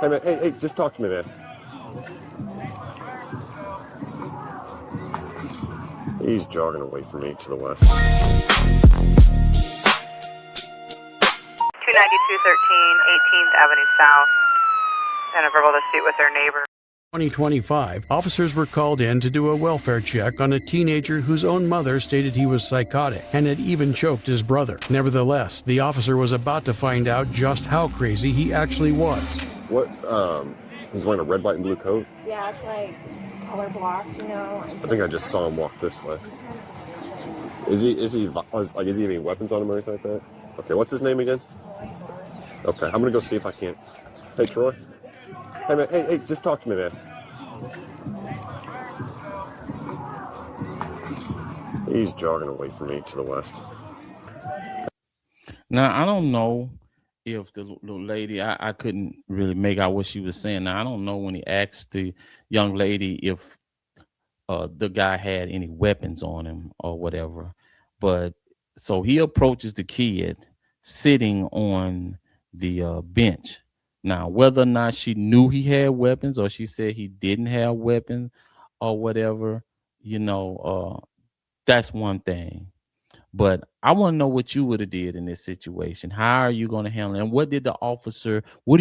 Hey, man, hey, just talk to me, man. He's jogging away from me to the west. 29213 18th Avenue South. And a verbal dispute with their neighbor. 2025, officers were called in to do a welfare check on a teenager whose own mother stated he was psychotic and had even choked his brother. Nevertheless, the officer was about to find out just how crazy he actually was. What, he's wearing a red, white, and blue coat? Yeah, it's like color blocked, you know. I think I just saw him walk this way. Is he having weapons on him or anything like that? Okay, what's his name again? Okay, I'm gonna go see if I can't. Hey, Troy. Hey, man, hey, just talk to me, man. He's jogging away from me to the west. Now, I don't know if the little lady, I couldn't really make out what she was saying. Now, I don't know when he asked the young lady if the guy had any weapons on him or whatever. But so he approaches the kid sitting on the bench. Now, whether or not she knew he had weapons or she said he didn't have weapons or whatever, that's one thing. But I want to know what you would have did in this situation. How are you going to handle it? And what do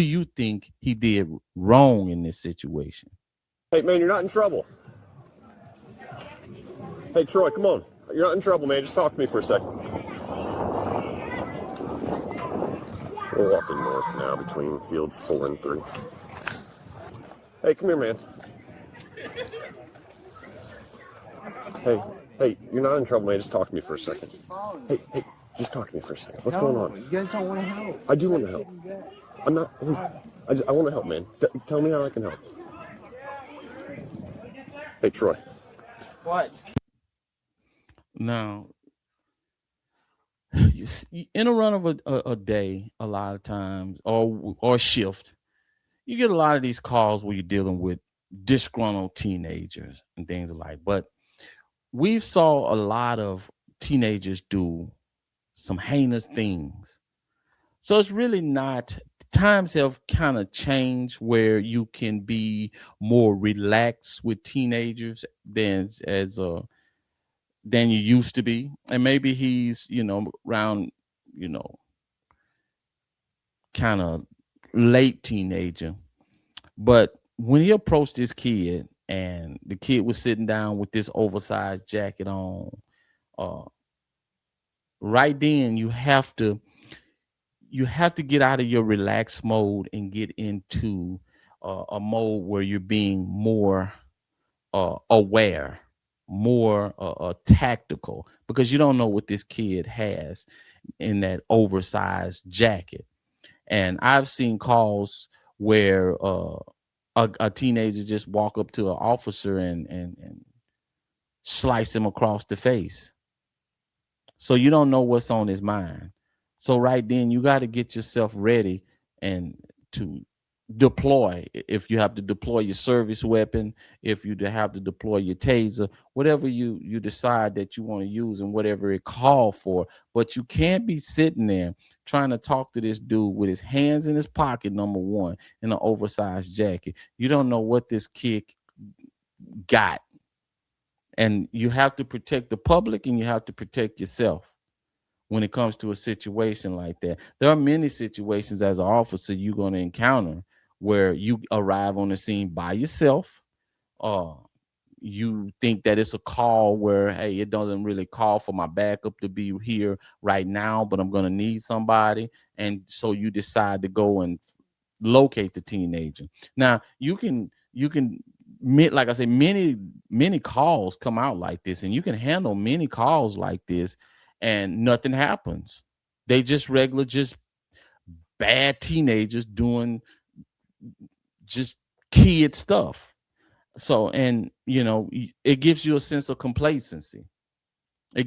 you think he did wrong in this situation? Hey, man, you're not in trouble. Hey, Troy, come on. You're not in trouble, man. Just talk to me for a second. We're walking north now between fields 4 and 3. Hey, come here, man. Hey, you're not in trouble, man. Just talk to me for a second. Hey, just talk to me for a second. What's going on? You guys don't want to help. I do want to help. I'm not. Hey, I want to help, man. Tell me how I can help. Hey, Troy. What? Now, in a run of a day, a lot of times, or shift, you get a lot of these calls where you're dealing with disgruntled teenagers and things like. But we've saw a lot of teenagers do some heinous things. So it's really not. Times have kind of changed where you can be more relaxed with teenagers than you used to be. And maybe he's, around, kind of late teenager. But when he approached this kid and the kid was sitting down with this oversized jacket on, right then you have to get out of your relaxed mode and get into a mode where you're being more aware, more tactical, because you don't know what this kid has in that oversized jacket. And I've seen calls where a teenager just walk up to an officer and slice him across the face. So you don't know what's on his mind. So right then you got to get yourself ready and to deploy. If you have to deploy your service weapon, if you have to deploy your taser, whatever you decide that you want to use and whatever it called for. But you can't be sitting there trying to talk to this dude with his hands in his pocket, number one, in an oversized jacket. You don't know what this kid got. And you have to protect the public and you have to protect yourself when it comes to a situation like that. There are many situations as an officer you're going to encounter where you arrive on the scene by yourself. You think that it's a call where, hey, it doesn't really call for my backup to be here right now, but I'm going to need somebody. And so you decide to go and locate the teenager. Now, you can, like I say, many calls come out like this, and you can handle many calls like this and nothing happens. They just bad teenagers doing just kid stuff. So, and it gives you a sense of complacency. But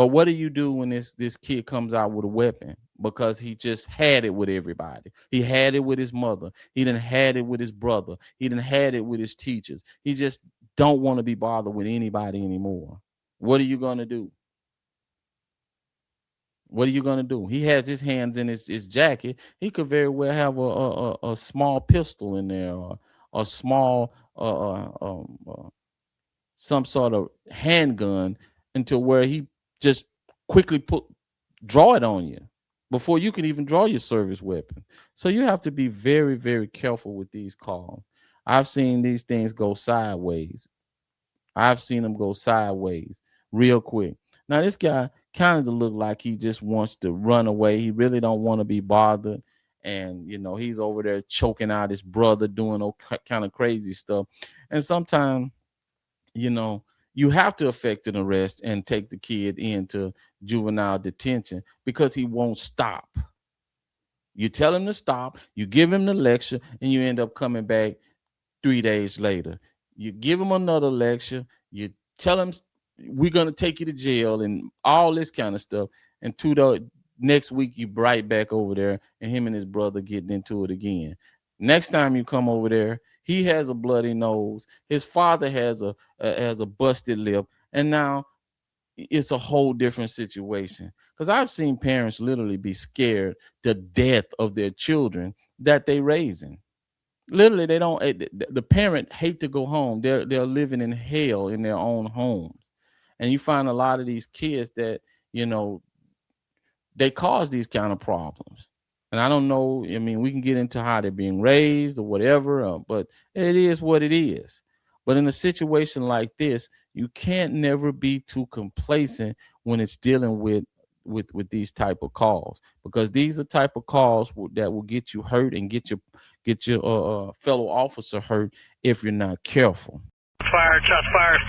what do you do when this kid comes out with a weapon? Because he just had it with everybody. He had it with his mother. He done had it with his brother. He done had it with his teachers. He just don't want to be bothered with anybody anymore. What are you going to do? What are you going to do? He has his hands in his jacket. He could very well have a small pistol in there, or a small some sort of handgun, into where he just quickly draw it on you before you can even draw your service weapon. So you have to be very, very careful with these calls. I've seen these things go sideways. I've seen them go sideways real quick. Now this guy kind of look like he just wants to run away. He really don't want to be bothered. And, you know, he's over there choking out his brother, doing all kind of crazy stuff. And sometimes, you know, you have to effect an arrest and take the kid into juvenile detention because he won't stop. You tell him to stop, you give him the lecture, and you end up coming back 3 days later. You give him another lecture, you tell him we're going to take you to jail and all this kind of stuff. And next week, you right back over there, and him and his brother getting into it again. Next time you come over there, he has a bloody nose. His father has a busted lip. And now it's a whole different situation. Because I've seen parents literally be scared to death of their children that they raising. Literally, they don't. The parent hate to go home. They're living in hell in their own homes. And you find a lot of these kids that, you know, they cause these kind of problems. And I don't know, I mean, we can get into how they're being raised or whatever, but it is what it is. But in a situation like this, you can't never be too complacent when it's dealing with these type of calls, because these are type of calls that will get you hurt and get your fellow officer hurt if you're not careful. Fire, shots fired.